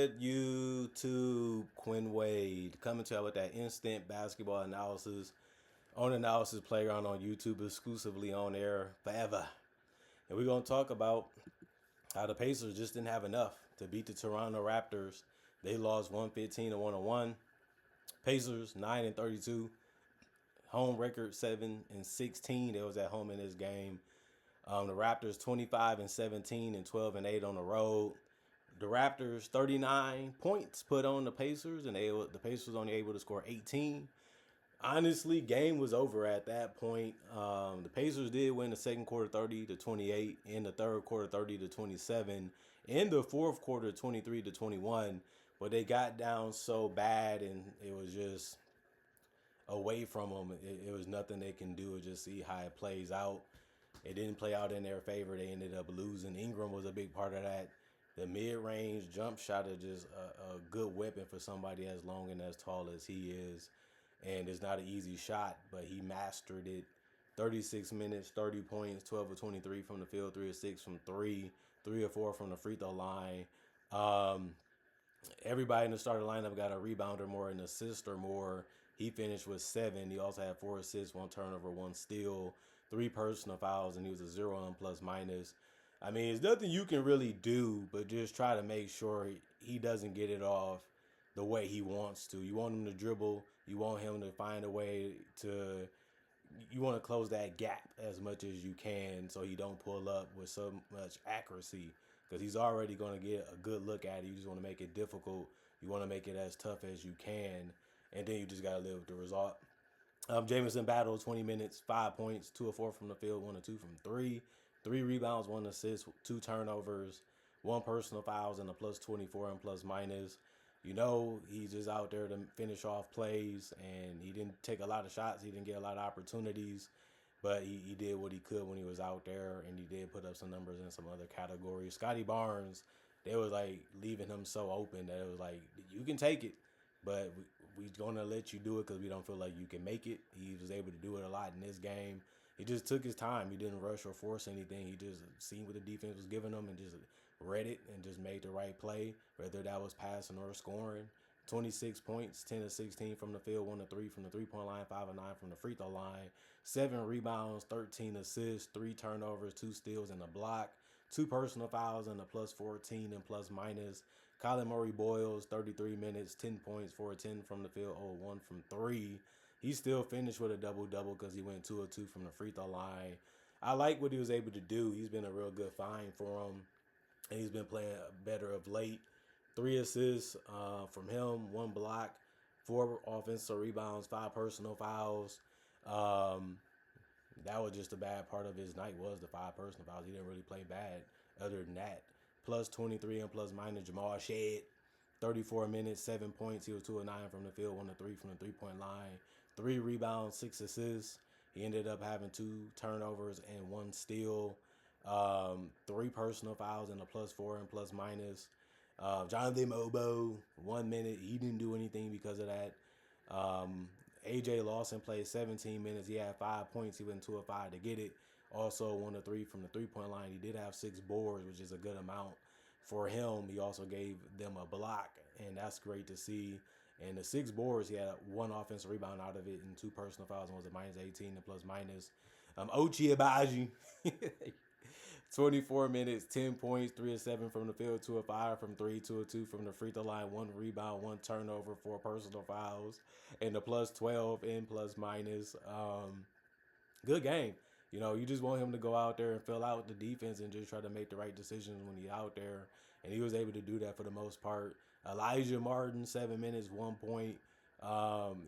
good, YouTube? Quinn Wade coming to you with that instant basketball analysis on Analysis Playground on YouTube, exclusively on air forever. And we're going to talk about how the Pacers just didn't have enough to beat the Toronto Raptors. They lost 115 to 101. Pacers 9-32. Home record 7-16. They was at home in this game. The Raptors 25-17 and 12-8 on the road. The Raptors 39 points put on the Pacers, and the Pacers only able to score 18. Honestly, game was over at that point. The Pacers did win the second quarter 30-28, in the third quarter 30-27, in the fourth quarter 23-21. But they got down so bad, and it was just away from them. It was nothing they can do. Just see how it plays out. It didn't play out in their favor. They ended up losing. Ingram was a big part of that. The mid-range jump shot is just a good weapon for somebody as long and as tall as he is. And it's not an easy shot, but he mastered it. 36 minutes, 30 points, 12 of 23 from the field, 3 of 6 from 3, 3 or 4 from the free throw line. Everybody in the starting lineup got a rebound or more, an assist or more. He finished with 7. He also had 4 assists, 1 turnover, 1 steal, 3 personal fouls, and he was a 0 on plus minus. I mean, it's nothing you can really do, but just try to make sure he doesn't get it off the way he wants to. You want him to dribble. You want him to find a way to – you want to close that gap as much as you can so he don't pull up with so much accuracy, because he's already going to get a good look at it. You just want to make it difficult. You want to make it as tough as you can, and then you just got to live with the result. Jamison battled 20 minutes, 5 points, 2 of 4 from the field, 1 of 2 from 3. 3 rebounds, 1 assist, 2 turnovers, 1 personal fouls, and a plus 24 and plus minus. You know, he's just out there to finish off plays, and he didn't take a lot of shots. He didn't get a lot of opportunities, but he did what he could when he was out there, and he did put up some numbers in some other categories. Scotty Barnes, they was like leaving him so open that it was like, you can take it, but we're going to let you do it because we don't feel like you can make it. He was able to do it a lot in this game. He just took his time. He didn't rush or force anything. He just seen what the defense was giving him and just read it and just made the right play, whether that was passing or scoring. 26 points, 10 of 16 from the field, 1 of 3 from the three-point line, 5 of 9 from the free throw line, 7 rebounds, 13 assists, 3 turnovers, 2 steals, and a block, 2 personal fouls, and a plus 14 and plus minus. Colin Murray Boyles, 33 minutes, 10 points, 4 of 10 from the field, 0 of 1 from 3. He still finished with a double-double because he went 2 of 2 from the free throw line. I like what he was able to do. He's been a real good find for him, and he's been playing better of late. 3 assists from him, 1 block, 4 offensive rebounds, 5 personal fouls. That was just a bad part of his night, was the 5 personal fouls. He didn't really play bad other than that. Plus 23 and plus minus. Jamal Shead, 34 minutes, 7 points. He was 2 of 9 from the field, 1 of 3 from the three-point line. 3 rebounds, 6 assists. He ended up having 2 turnovers and 1 steal. 3 personal fouls and a plus 4 and plus minus. Jonathan Mobo, 1 minute. He didn't do anything because of that. AJ Lawson played 17 minutes. He had 5 points. He went 2 of 5 to get it. Also 1 of 3 from the three-point line. He did have 6 boards, which is a good amount for him. He also gave them a block, and that's great to see. And the 6 boards, he had 1 offensive rebound out of it and 2 personal fouls, and was a minus 18 and plus minus. Ochai Agbaji, 24 minutes, 10 points, 3 of 7 from the field, 2 of 5 from 3, 2 of 2 from the free throw line, 1 rebound, 1 turnover, 4 personal fouls, and a plus 12 and plus minus. Good game. You know, you just want him to go out there and fill out the defense and just try to make the right decisions when he's out there. And he was able to do that for the most part. Elijah Martin, 7 minutes, 1 point.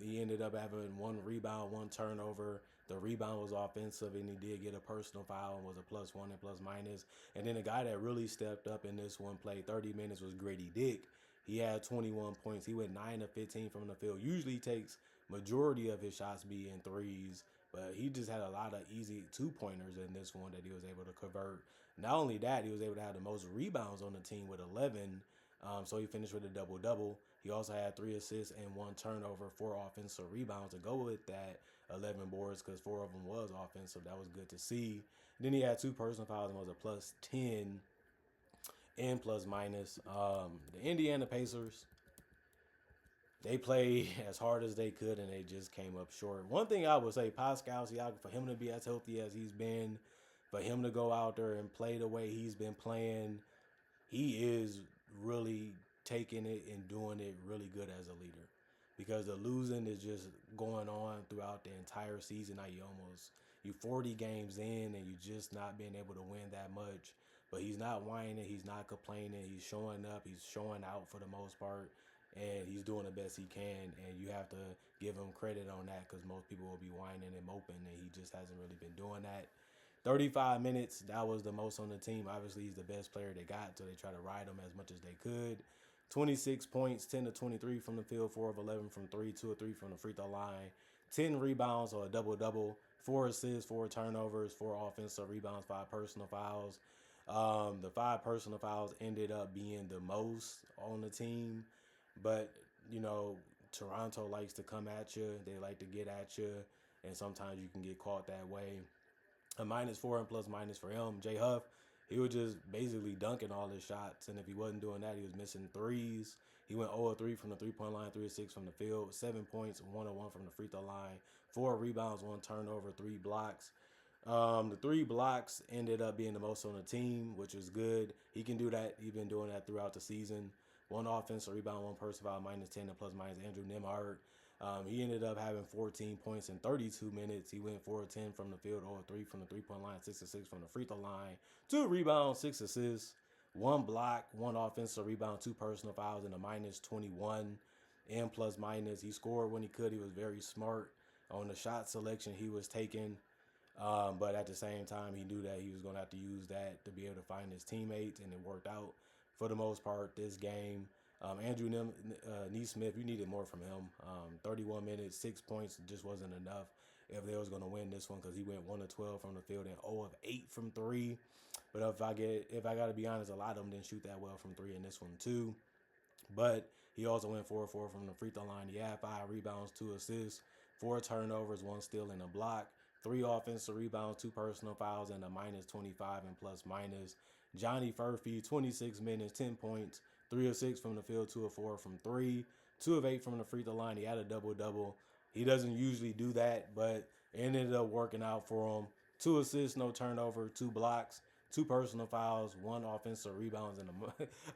He ended up having 1 rebound, 1 turnover. The rebound was offensive, and he did get a personal foul and was a plus 1 and plus minus. And then the guy that really stepped up in this one, played 30 minutes, was Grady Dick. He had 21 points. He went 9 of 15 from the field. Usually he takes majority of his shots being threes, but he just had a lot of easy 2-pointers in this one that he was able to convert. Not only that, he was able to have the most rebounds on the team with 11. So he finished with a double-double. He also had 3 assists and 1 turnover, 4 offensive rebounds to go with that, 11 boards, because 4 of them was offensive. That was good to see. Then he had 2 personal fouls and was a plus 10 N plus minus. The Indiana Pacers, they played as hard as they could and they just came up short. One thing I would say, Pascal Siakam, for him to be as healthy as he's been, for him to go out there and play the way he's been playing, he is really taking it and doing it really good as a leader. Because the losing is just going on throughout the entire season. Now you 40 games in and you just not being able to win that much. But he's not whining, he's not complaining, he's showing up, he's showing out for the most part, and he's doing the best he can. And you have to give him credit on that because most people will be whining and moping, and he just hasn't really been doing that. 35 minutes, that was the most on the team. Obviously, he's the best player they got, so they try to ride him as much as they could. 26 points, 10 to 23 from the field, 4 of 11 from 3, 2 of 3 from the free throw line, 10 rebounds or a double-double, 4 assists, 4 turnovers, 4 offensive rebounds, 5 personal fouls. The 5 personal fouls ended up being the most on the team, but, you know, Toronto likes to come at you. They like to get at you, and sometimes you can get caught that way. A -4 and plus minus for him. Jay Huff, he was just basically dunking all his shots, and if he wasn't doing that, he was missing threes. He went 0 of 3 from the 3-point line, 3 of 6 from the field, 7 points, 1 of 1 from the free throw line, 4 rebounds, 1 turnover, 3 blocks. The 3 blocks ended up being the most on the team, which was good. He can do that. He's been doing that throughout the season. 1 offensive rebound, 1 personal foul, -10 and plus minus Andrew Nemhard. He ended up having 14 points in 32 minutes. He went 4 of 10 from the field, 0 of 3 from the 3-point line, 6 of 6 from the free throw line, 2 rebounds, 6 assists, 1 block, 1 offensive rebound, 2 personal fouls, and a -21 and plus minus. He scored when he could. He was very smart on the shot selection he was taking. But at the same time, he knew that he was going to have to use that to be able to find his teammates, and it worked out for the most part this game. Andrew Neesmith, you needed more from him. 31 minutes, 6 points just wasn't enough if they was going to win this one because he went 1 of 12 from the field and 0 of 8 from 3. But if I got to be honest, a lot of them didn't shoot that well from 3 in this one too. But he also went 4 of 4 from the free throw line. He had 5 rebounds, 2 assists, 4 turnovers, 1 steal and a block, 3 offensive rebounds, 2 personal fouls, and a -25 and plus minus. Johnny Furphy, 26 minutes, 10 points, 3 of 6 from the field, 2 of 4 from 3, 2 of 8 from the free throw line. He had a double-double. He doesn't usually do that, but it ended up working out for him. 2 assists, no turnover, 2 blocks, 2 personal fouls, 1 offensive rebounds, and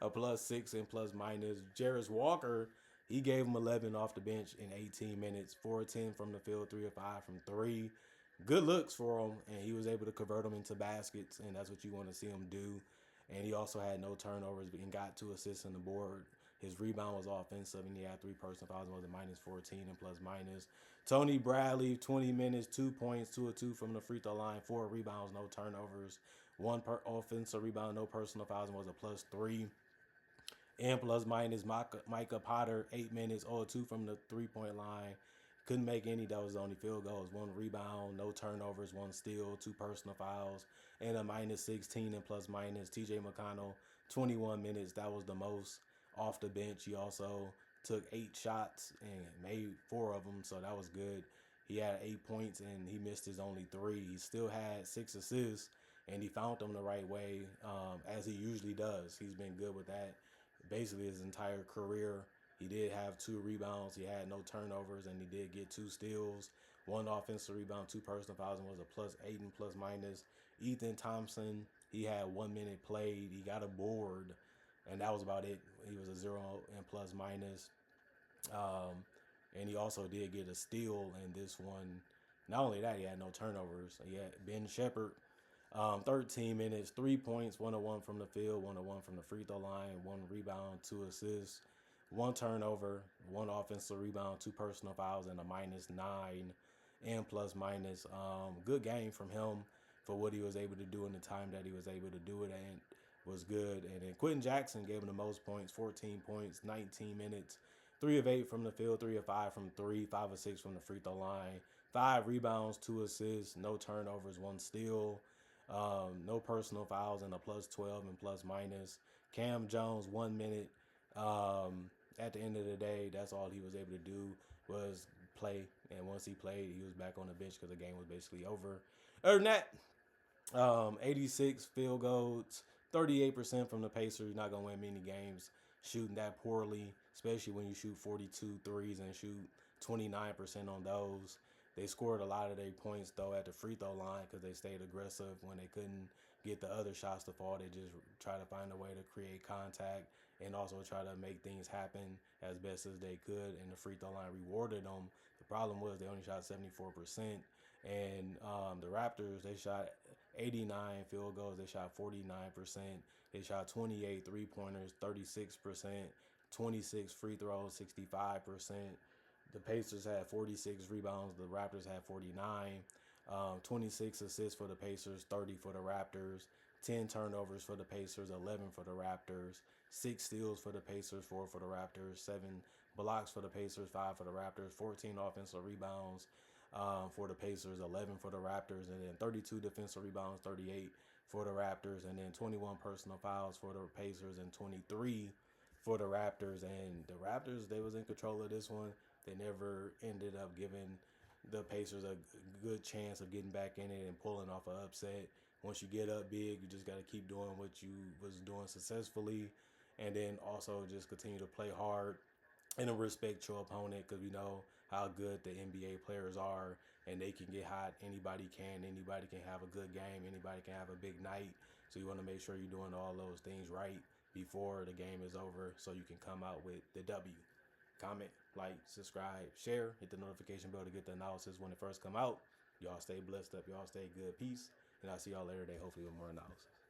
a +6 and plus minus. Jarris Walker, he gave him 11 off the bench in 18 minutes, 4 of 10 from the field, 3 of 5 from 3. Good looks for him, and he was able to convert them into baskets, and that's what you want to see him do. And he also had no turnovers and got 2 assists on the board. His rebound was offensive, and he had 3 personal fouls and was a -14 and plus minus. Tony Bradley, 20 minutes, 2 points, 2 of 2 from the free throw line, 4 rebounds, no turnovers, 1 offensive rebound, no personal fouls, and was a +3 and plus minus. Micah Potter, 8 minutes, 0 of 2 from the 3-point line. Couldn't make any. That was the only field goals. 1 rebound, no turnovers, 1 steal, 2 personal fouls, and a -16 and plus minus. TJ McConnell, 21 minutes. That was the most off the bench. He also took 8 shots and made 4 of them, so that was good. He had 8 points and he missed his only 3. He still had 6 assists, and he found them the right way, as he usually does. He's been good with that basically his entire career. He did have 2 rebounds. He had no turnovers, and he did get 2 steals, 1 offensive rebound, 2 personal fouls, and was a +8 and plus minus. Ethan Thompson, he had 1 minute played. He got a board, and that was about it. He was a 0 and plus minus. And he also did get a steal in this one. Not only that, he had no turnovers. He had Ben Shepherd, 13 minutes, 3 points, 1 of 1 from the field, 1 of 1 from the free throw line, 1 rebound, 2 assists, 1 turnover, 1 offensive rebound, 2 personal fouls, and a -9 and plus minus. Good game from him for what he was able to do in the time that he was able to do it, and was good. And then Quentin Jackson gave him the most points, 14 points, 19 minutes, 3 of 8 from the field, 3 of 5 from 3, 5 of 6 from the free throw line, 5 rebounds, 2 assists, no turnovers, 1 steal, no personal fouls, and a +12 and plus minus. Cam Jones, 1 minute. At the end of the day, that's all he was able to do was play. And once he played, he was back on the bench because the game was basically over. Other than that, 86 field goals, 38% from the Pacers. You're not going to win many games shooting that poorly, especially when you shoot 42 threes and shoot 29% on those. They scored a lot of their points, though, at the free throw line because they stayed aggressive when they couldn't get the other shots to fall. They just try to find a way to create contact and also try to make things happen as best as they could. And the free throw line rewarded them. The problem was they only shot 74%. And the Raptors, they shot 89 field goals. They shot 49%. They shot 28 three-pointers, 36%, 26 free throws, 65%. The Pacers had 46 rebounds. The Raptors had 49. 26 assists for the Pacers, 30 for the Raptors. 10 turnovers for the Pacers, 11 for the Raptors. 6 steals for the Pacers, 4 for the Raptors. 7 blocks for the Pacers, 5 for the Raptors. 14 offensive rebounds for the Pacers, 11 for the Raptors. And then 32 defensive rebounds, 38 for the Raptors. And then 21 personal fouls for the Pacers and 23 for the Raptors. And the Raptors, they was in control of this one. They never ended up giving the Pacers a good chance of getting back in it and pulling off an upset. Once you get up big, you just got to keep doing what you was doing successfully, and then also just continue to play hard and to respect your opponent, because we know how good the NBA players are, and they can get hot. Anybody can. Anybody can have a good game. Anybody can have a big night. So you want to make sure you're doing all those things right before the game is over so you can come out with the W. Comment, like, subscribe, share, hit the notification bell to get the analysis when it first come out. Y'all stay blessed up. Y'all stay good. Peace. And I'll see y'all later today, hopefully with more analysis.